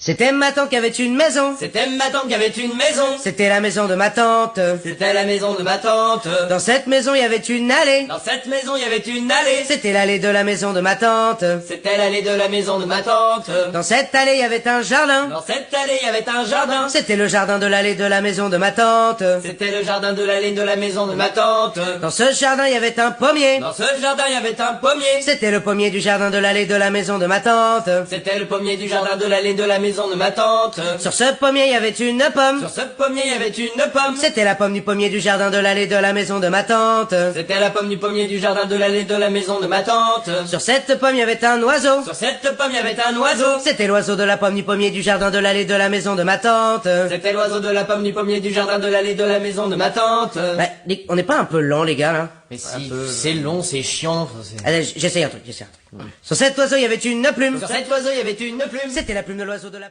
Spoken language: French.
C'était ma tante qui avait une maison. C'était ma tante qui avait une maison. C'était la maison de ma tante. C'était la maison de ma tante. Dans cette maison, il y avait une allée. Dans cette maison, il y avait une allée. C'était l'allée de la maison de ma tante. C'était l'allée de la maison de ma tante. Dans cette allée, il y avait un jardin. Dans cette allée, il y avait un jardin. C'était le jardin de l'allée de la maison de ma tante. C'était le jardin de l'allée de la maison de ma tante. Dans ce jardin, il y avait un pommier. Dans ce jardin, il y avait un pommier. C'était le pommier du jardin de l'allée de la maison de ma tante. C'était le pommier du jardin de l'allée de la maison de ma tante. Sur ce pommier, il y avait une pomme. Sur ce pommier, il y avait une pomme. C'était la pomme du pommier du jardin de l'allée de la maison de ma tante. C'était la pomme du pommier du jardin de l'allée de la maison de ma tante. Sur cette pomme, il y avait un oiseau. Sur cette pomme, il y avait un oiseau. C'était l'oiseau de la pomme du pommier du jardin de l'allée de la maison de ma tante. C'était l'oiseau de la pomme du pommier du jardin de l'allée de la maison de ma tante. Bah, on n'est pas un peu lent, les gars, là? Mais si, c'est long, c'est chiant. Allez, j'essaye un truc. Sur cet oiseau, il y avait une plume. Sur cet oiseau, il y avait une plume. C'était la plume de l'oiseau de la